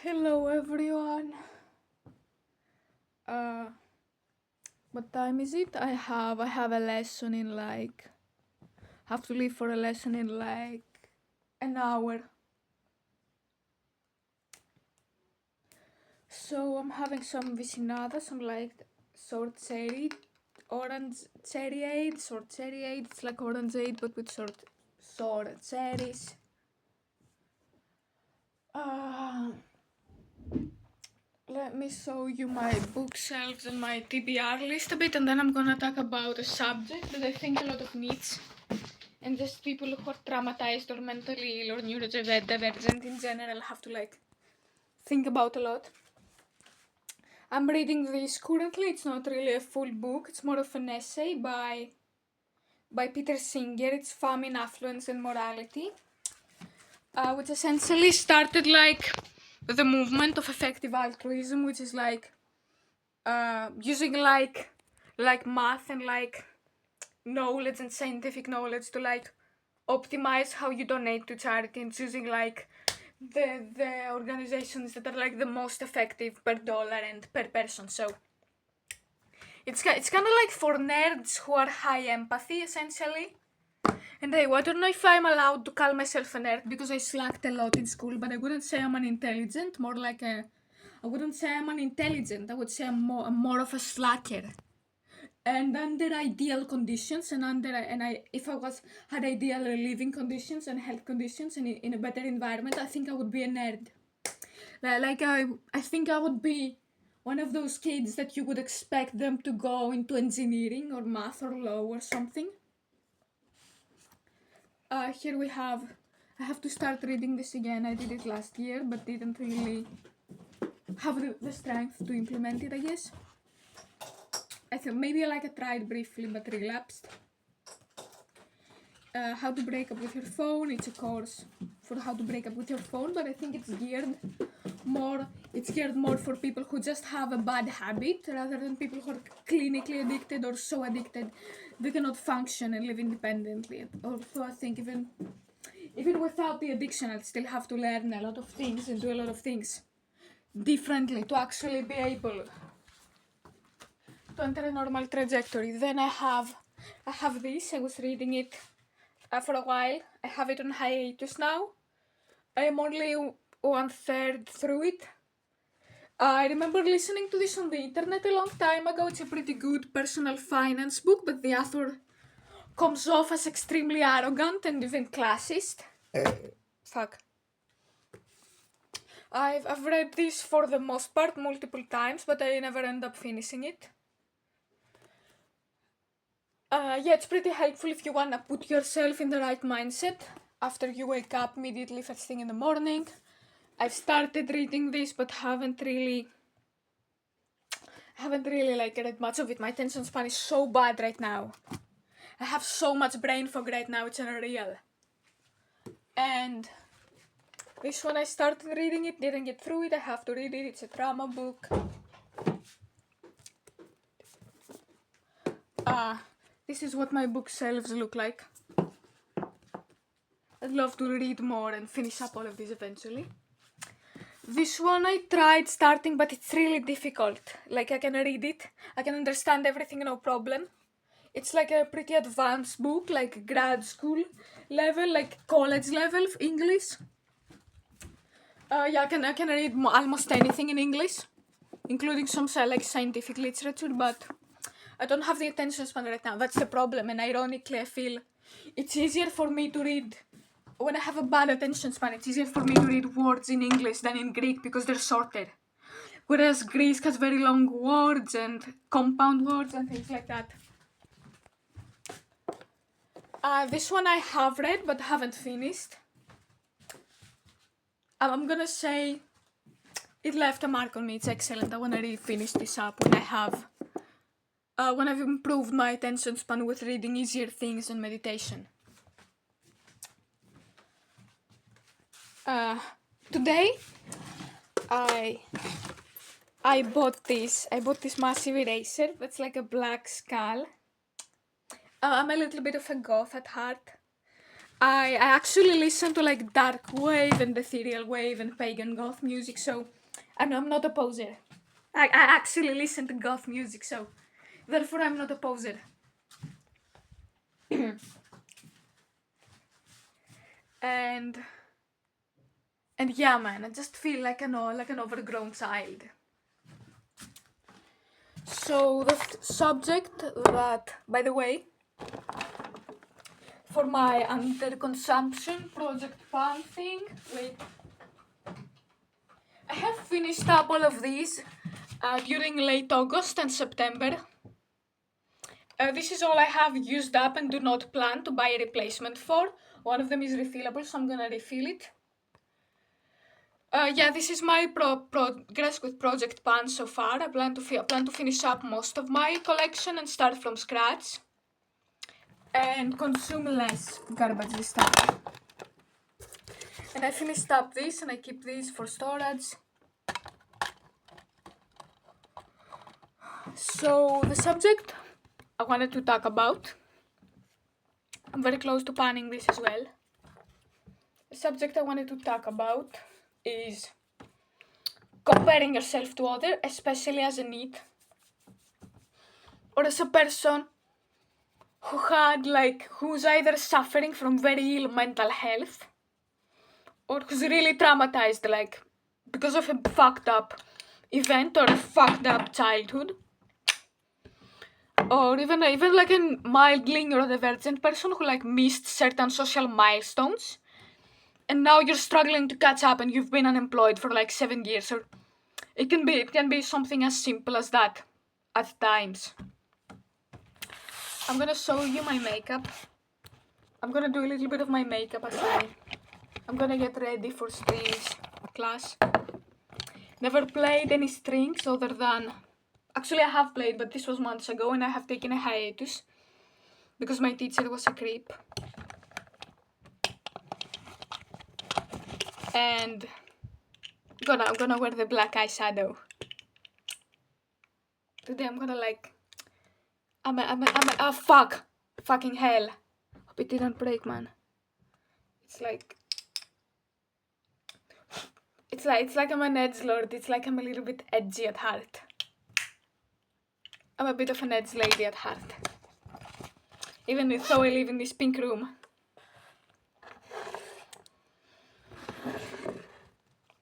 Hello everyone. Uh, what time is it? I have a lesson in have to leave for a lesson in an hour. So I'm having some vicinada, some short cherry, orange cherryade, short cherryade. It's like orangeade but with short cherries. Uh, Let me show you my bookshelves and my TBR list a bit, and then I'm gonna talk about a subject that I think a lot of NEETs and just people who are traumatized or mentally ill or neurodivergent in general have to think about a lot. I'm reading this currently. It's not really a full book. It's more of an essay by Peter Singer. It's Famine, Affluence and Morality, which essentially started the movement of effective altruism, which is using math and knowledge and scientific knowledge to optimize how you donate to charity and choosing the organizations that are the most effective per dollar and per person. So it's kind of for nerds who are high empathy essentially. And I don't know if I'm allowed to call myself a nerd because I slacked a lot in school, but I wouldn't say I'm an intelligent, I wouldn't say I'm an intelligent, I would say I'm more of a slacker. And under ideal conditions if I had ideal living conditions and health conditions and in a better environment, I think I would be a nerd. I think I would be one of those kids that you would expect them to go into engineering or math or law or something. Here we have, I have to start reading this again. I did it last year but didn't really have the strength to implement it, I guess. I think maybe I tried briefly but relapsed. How to break up with your phone. It's a course for how to break up with your phone, but I think it's geared more for people who just have a bad habit rather than people who are clinically addicted or so addicted they cannot function and live independently. Also, I think even without the addiction, I'll still have to learn a lot of things and do a lot of things differently to actually be able to enter a normal trajectory. Then I have this. I was reading it for a while. I have it on hiatus now. I am only 1/3 through it. I remember listening to this on the internet a long time ago. It's a pretty good personal finance book, but the author comes off as extremely arrogant and even classist. Fuck. I've read this for the most part multiple times, but I never end up finishing it. Yeah, it's pretty helpful if you wanna put yourself in the right mindset after you wake up immediately first thing in the morning. I've started reading this but haven't really read much of it. My attention span is so bad right now. I have so much brain fog right now, it's unreal. And this one, I started reading it, didn't get through it. I have to read it. It's a drama book. This is what my bookshelves look like. I'd love to read more and finish up all of this eventually. This one I tried starting, but it's really difficult. I can read it, I can understand everything, no problem. It's a pretty advanced book, grad school level, college level English. Yeah, I can read almost anything in English, including some scientific literature, but I don't have the attention span right now. That's the problem, and ironically I feel it's easier for me to read when I have a bad attention span. It's easier for me to read words in English than in Greek because they're shorter. Whereas Greek has very long words and compound words and things like that. This one I have read but haven't finished. I'm gonna say it left a mark on me. It's excellent. I wanna really finish this up when I've improved my attention span with reading easier things and meditation. Today I bought this massive eraser that's like a black skull. I'm a little bit of a goth at heart. I actually listen to like dark wave and ethereal wave and pagan goth music, so I'm not a poser. I actually listen to goth music, so therefore I'm not a poser. and yeah, man, I just feel like an overgrown child. So the subject that, by the way, for my underconsumption project pan thing, wait, I have finished up all of these during late August and September. This is all I have used up and do not plan to buy a replacement for. One of them is refillable, so I'm gonna refill it. Yeah, this is my progress with Project Pan so far. I plan to finish up most of my collection and start from scratch. And consume less garbage this time. And I finished up this and I keep these for storage. So the subject I wanted to talk about, I'm very close to panning this as well. The subject I wanted to talk about is comparing yourself to others, especially as a NEET, or as a person who's either suffering from very ill mental health, or who's really traumatized, like, because of a fucked up event or a fucked up childhood, or even like a mildly neurodivergent person who like missed certain social milestones, and now you're struggling to catch up and you've been unemployed for like 7 years, or it can be something as simple as that at times. I'm gonna show you my makeup. I'm gonna do a little bit of my makeup actually. I'm gonna get ready for strings class. Never played any strings other than... Actually, I have played, but this was months ago and I have taken a hiatus because my teacher was a creep. And I'm gonna wear the black eyeshadow. Today I'm gonna like... oh fuck! Fucking hell. Hope it didn't break, man. It's like I'm an edgelord. It's like I'm a little bit edgy at heart. I'm a bit of an edge lady at heart. Even though I live in this pink room.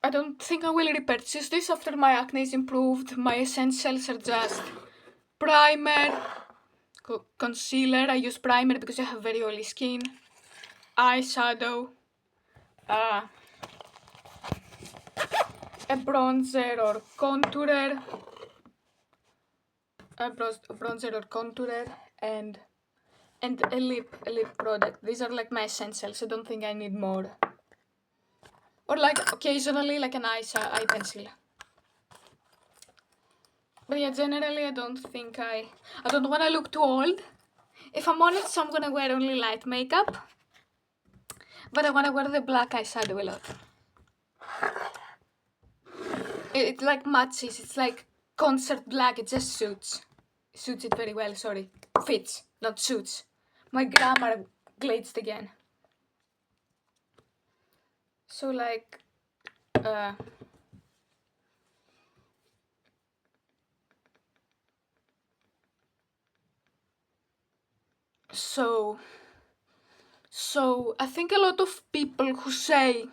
I don't think I will repurchase this after my acne is improved. My essentials are just primer, concealer. I use primer because I have very oily skin. Eyeshadow. A bronzer or contourer. A bronzer or contourer and a lip product. These are like my essentials. I don't think I need more. Or like occasionally like an eye pencil. But yeah, generally I don't want to look too old. If I'm honest, I'm gonna wear only light makeup. But I want to wear the black eyeshadow a lot. It like matches. It's like concert black. It just suits it very well. Sorry, fits, not suits. My grammar glazed again. So like so I think a lot of people who say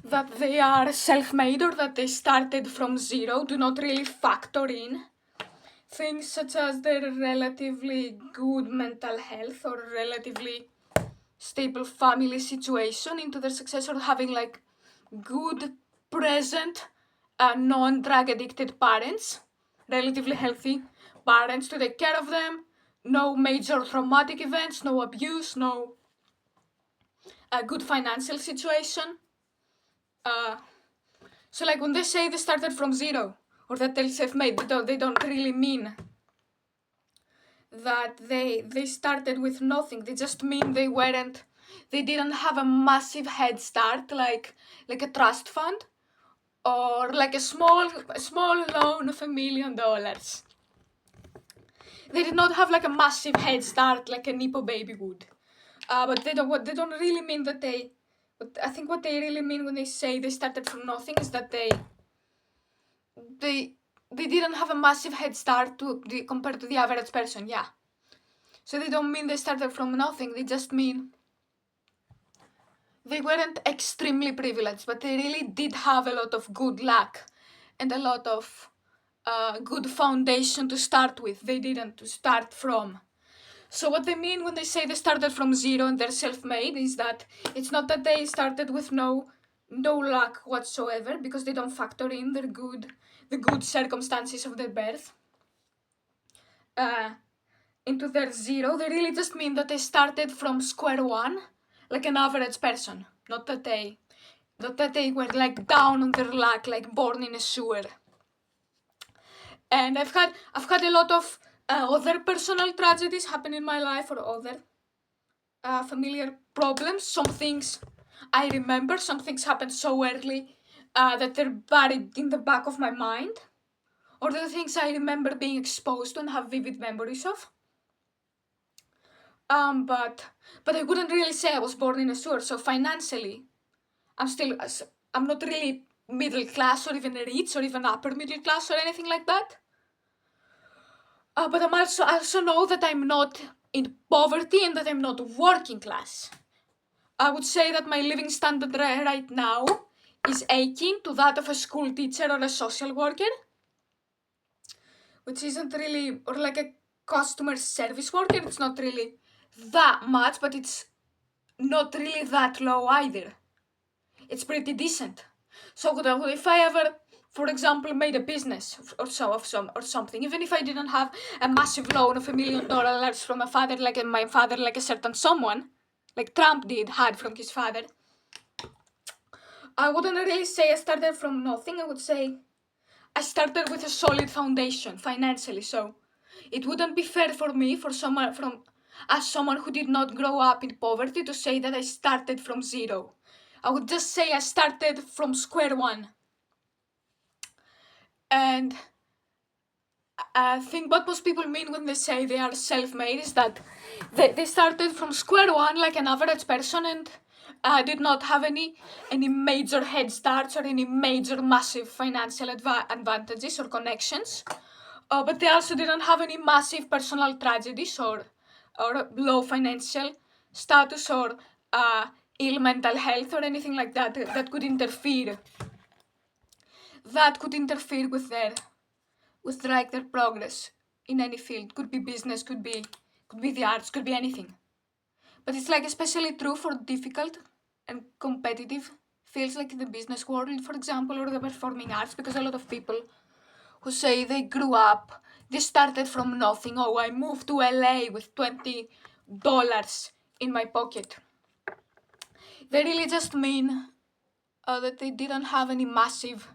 that they are self-made or that they started from zero do not really factor in things such as their relatively good mental health or relatively stable family situation into their success, or having like good present non-drug addicted parents, relatively healthy parents to take care of them, no major traumatic events, no abuse, no good financial situation. So like when they say they started from zero or that they're self-made, they don't really mean that they started with nothing. They just mean they didn't have a massive head start like a trust fund or like a small loan of $1 million. They did not have like a massive head start like a Nepo baby would. But they don't really mean that they. But I think what they really mean when they say they started from nothing is that they they didn't have a massive head start compared to the average person. Yeah. So they don't mean they started from nothing. They just mean they weren't extremely privileged, but they really did have a lot of good luck and a lot of good foundation to start with. They didn't to start from. So what they mean when they say they started from zero and they're self-made is that it's not that they started with no luck whatsoever, because they don't factor in the good circumstances of their birth into their zero. They really just mean that they started from square one, like an average person. Not that they were like down on their luck, like born in a sewer. And I've had a lot of other personal tragedies happen in my life, or other familiar problems. Some things I remember, some things happened so early that they're buried in the back of my mind, or the things I remember being exposed to and have vivid memories of. But I wouldn't really say I was born in a sewer. So financially, I'm not really middle class or even rich or even upper middle class or anything like that. But I also know that I'm not in poverty and that I'm not working class. I would say that my living standard right now is akin to that of a school teacher or a social worker, which isn't really, or like a customer service worker. It's not really that much, but it's not really that low either. It's pretty decent. So if I ever, for example, made a business or something, even if I didn't have a massive loan of $1 million from my father, like a certain someone, like Trump had from his father, I wouldn't really say I started from nothing. I would say I started with a solid foundation financially. So it wouldn't be fair for me, as someone who did not grow up in poverty, to say that I started from zero. I would just say I started from square one. And I think what most people mean when they say they are self-made is that they started from square one like an average person, and did not have any major head starts or any major massive financial advantages or connections. But they also didn't have any massive personal tragedies or low financial status or ill mental health or anything like that that could interfere with their progress in any field. Could be business, could be the arts, could be anything. But it's like especially true for difficult and competitive fields like in the business world, for example, or the performing arts, because a lot of people who say they grew up, they started from nothing. Oh, I moved to LA with $20 in my pocket. They really just mean that they didn't have any massive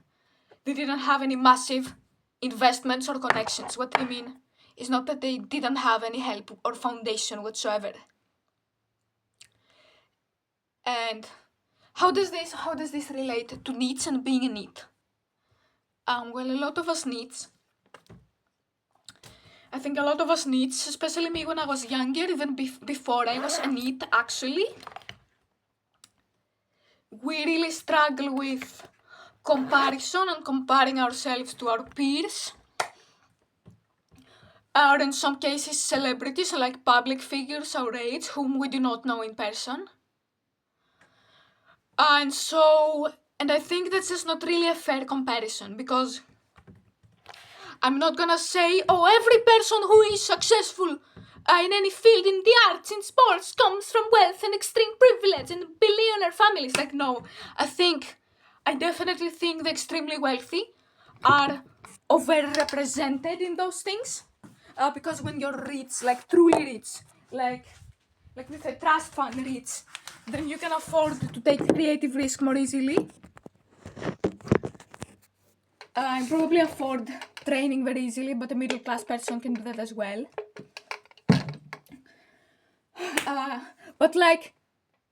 investments or connections. What they mean is not that they didn't have any help or foundation whatsoever. And how does this relate to NEETs and being a NEET? Well, a lot of us NEETs, I think a lot of us NEETs, especially me when I was younger, even before I was a NEET actually, we really struggle with comparison and comparing ourselves to our peers, or in some cases celebrities like public figures our age whom we do not know in person. And I think that's just not really a fair comparison, because I'm not gonna say, oh, every person who is successful in any field, in the arts, in sports, comes from wealth and extreme privilege and billionaire families. Like, no, I definitely think the extremely wealthy are overrepresented in those things, because when you're rich, like truly rich, like with a trust fund rich, then you can afford to take creative risk more easily. And probably afford training very easily, but a middle class person can do that as well. But like,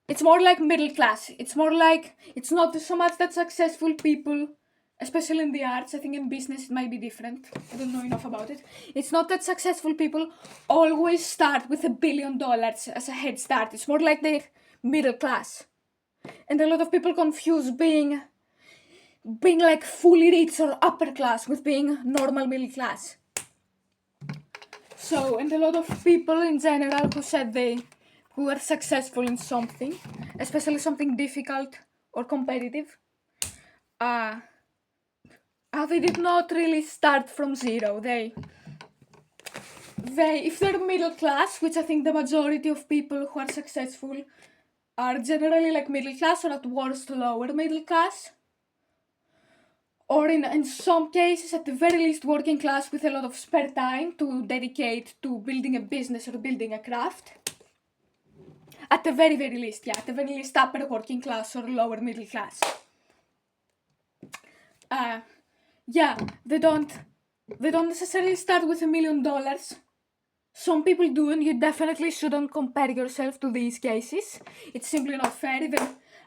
it's more like middle class. It's more like, it's not so much that successful people especially in the arts. I think in business it might be different. I don't know enough about it. It's not that successful people always start with $1 billion as a head start. It's more like they're middle class. And a lot of people confuse being like fully rich or upper class with being normal middle class. So, and a lot of people in general who are successful in something, especially something difficult or competitive, they did not really start from zero. They, if they're middle class, which I think the majority of people who are successful are generally like middle class or at worst lower middle class, or in some cases at the very least working class with a lot of spare time to dedicate to building a business or building a craft. At the very least, at the very least upper working class or lower middle class. They don't necessarily start with $1 million. Some people do, and you definitely shouldn't compare yourself to these cases. It's simply not fair.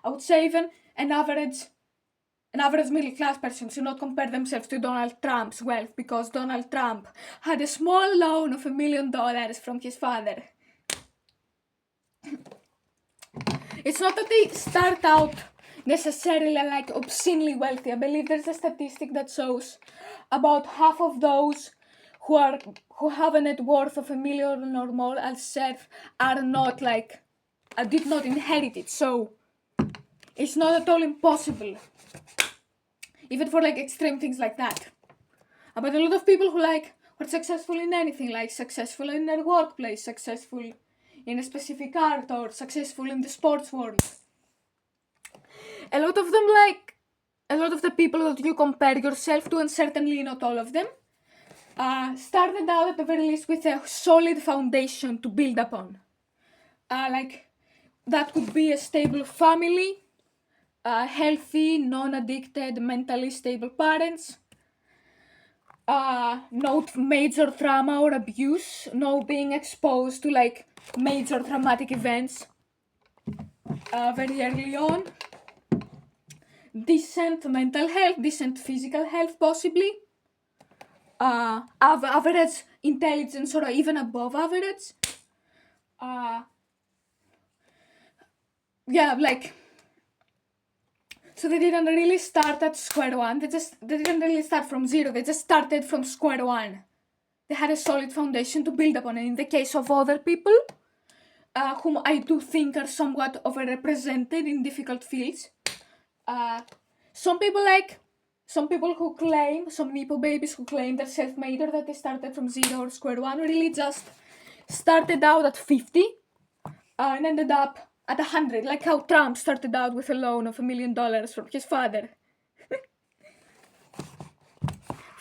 I would say even an average middle class person should not compare themselves to Donald Trump's wealth, because Donald Trump had a small loan of $1 million from his father. It's not that they start out necessarily like obscenely wealthy. I believe there's a statistic that shows about half of those who have a net worth of $1 million or more are not like did not inherit it. So it's not at all impossible, even for like extreme things like that. But a lot of people who are successful in anything, like successful in their workplace, successful in a specific art, or successful in the sports world, a lot of the people that you compare yourself to, and certainly not all of them, started out at the very least with a solid foundation to build upon. That could be a stable family, healthy, non-addicted, mentally stable parents, no major trauma or abuse, no being exposed to like major traumatic events very early on, decent mental health, decent physical health possibly, average intelligence or even above average. So they didn't really start at square one. They didn't really start from zero. They just started from square one. They had a solid foundation to build upon. And in the case of other people, whom I do think are somewhat overrepresented in difficult fields, some people who claim, some Nepo babies who claim they're self-made or that they started from zero or square one, really just started out at 50 and ended up at 100, like how Trump started out with a loan of $1 million from his father.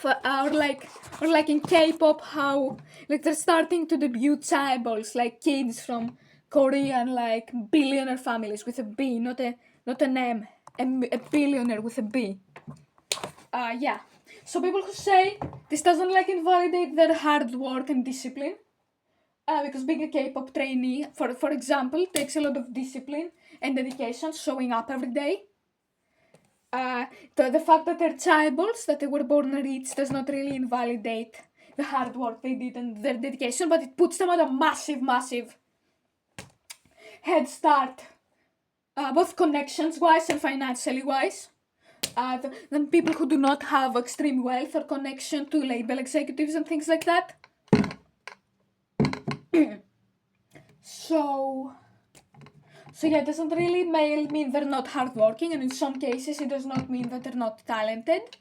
Or like in K-pop, how like they're starting to debut chaebols, like kids from Korean like billionaire families with a B, not an M, a billionaire with a B. So people who say this doesn't like invalidate their hard work and discipline, because being a K-pop trainee, for example, takes a lot of discipline and dedication, showing up every day. The fact that they're chaebols, that they were born rich, does not really invalidate the hard work they did and their dedication, but it puts them at a massive head start, both connections-wise and financially-wise, than people who do not have extreme wealth or connection to label executives and things like that. So it doesn't really mean they're not hardworking, and in some cases it does not mean that they're not talented.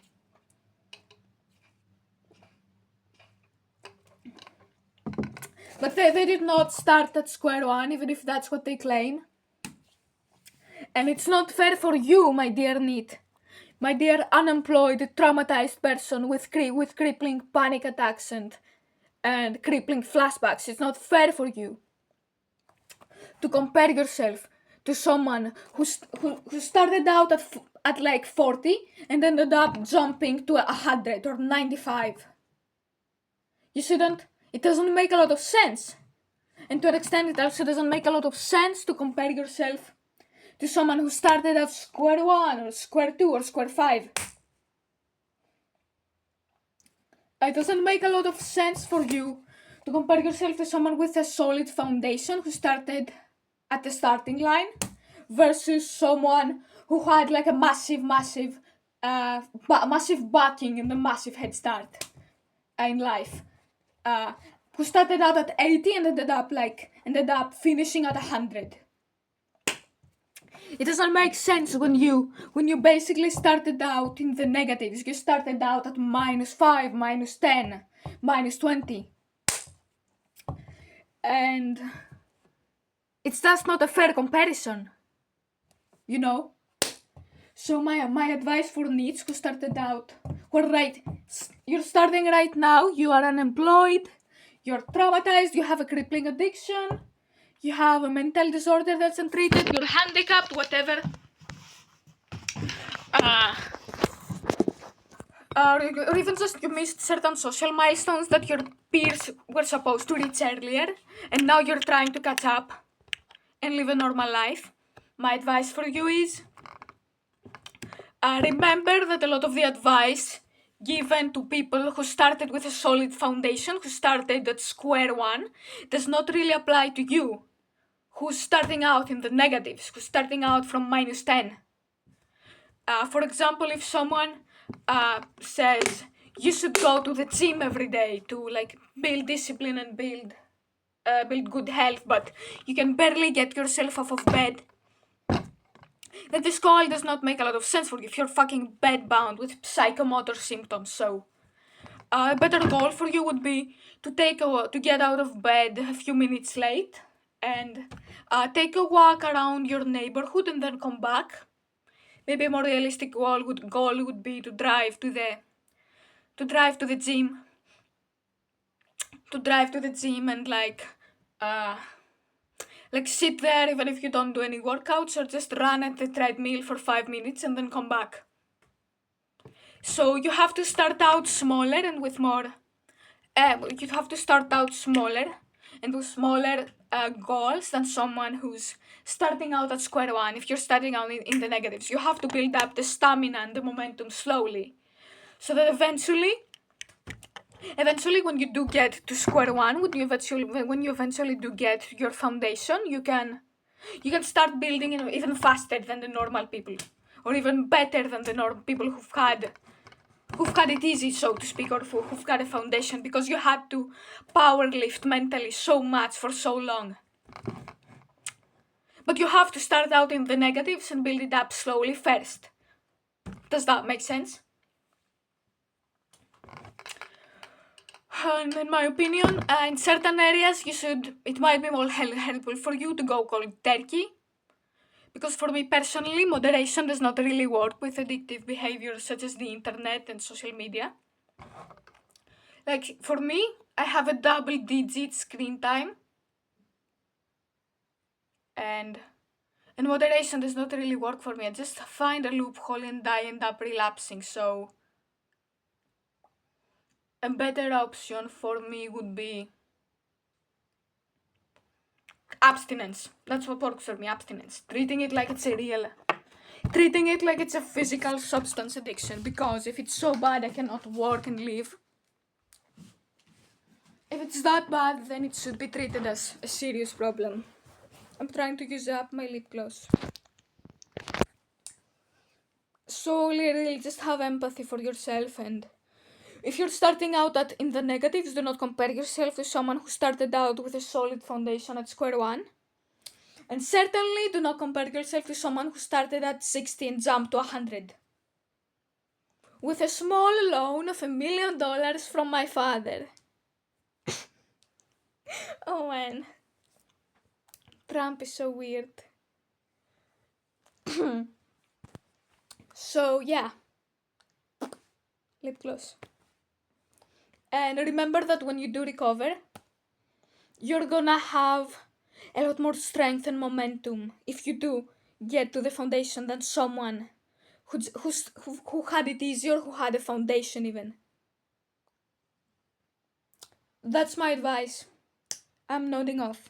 But they did not start at square one, even if that's what they claim. And it's not fair for you, my dear NEET, my dear unemployed, traumatized person with crippling panic attacks and crippling flashbacks. It's not fair for you to compare yourself to someone who started out at like 40 and ended up jumping to 100 or 95. You shouldn't. It doesn't make a lot of sense. And to an extent, it also doesn't make a lot of sense to compare yourself to someone who started at square one or square two or square five. It doesn't make a lot of sense for you to compare yourself to someone with a solid foundation who started at the starting line versus someone who had like a massive backing and a massive head start in life. Who started out at 80 and ended up finishing at 100. It doesn't make sense when you basically started out in the negatives. You started out at -5, -10, -20. And it's just not a fair comparison. You know? So my advice for NEETs who started out, you're starting right now, you are unemployed, you're traumatized, you have a crippling addiction, you have a mental disorder that's untreated, you're handicapped, whatever. Or even just you missed certain social milestones that your peers were supposed to reach earlier, and now you're trying to catch up and live a normal life. My advice for you is remember that a lot of the advice given to people who started with a solid foundation, who started at square one, does not really apply to you, who's starting out in the negatives, who's starting out from -10. For example, if someone says you should go to the gym every day to like build discipline and build good health, but you can barely get yourself off of bed, then this goal does not make a lot of sense for you if you're fucking bedbound with psychomotor symptoms. So a better goal for you would be to get out of bed a few minutes late and take a walk around your neighborhood and then come back. Maybe a more realistic goal would be to drive to the gym. To drive to the gym and like sit there even if you don't do any workouts, or just run at the treadmill for 5 minutes and then come back. So you have to start out smaller and with more. You have to start out smaller and with smaller goals than someone who's starting out at square one. If you're starting out in the negatives, you have to build up the stamina and the momentum slowly, so that eventually when you do get to square one, when you eventually do get your foundation, you can start building even faster than the normal people, or even better than the normal people who've had it easy, so to speak, or who've got a foundation, because you had to power lift mentally so much for so long. But you have to start out in the negatives and build it up slowly first. Does that make sense? And in my opinion, in certain areas, it might be more helpful for you to go cold turkey. Because for me personally, moderation does not really work with addictive behaviors such as the internet and social media. Like, for me, I have a double-digit screen time. And moderation does not really work for me. I just find a loophole and I end up relapsing. So a better option for me would be abstinence. That's what works for me, abstinence. Treating it like it's a physical substance addiction, because if it's so bad I cannot work and live, if it's that bad, then it should be treated as a serious problem. I'm trying to use up my lip gloss. So really just have empathy for yourself, and if you're starting out in the negatives, do not compare yourself to someone who started out with a solid foundation at square one. And certainly do not compare yourself to someone who started at 60 and jumped to 100. With a small loan of $1 million from my father. Oh man. Trump is so weird. So yeah. Lip gloss. And remember that when you do recover, you're gonna have a lot more strength and momentum if you do get to the foundation than someone who had it easier, who had a foundation even. That's my advice. I'm nodding off.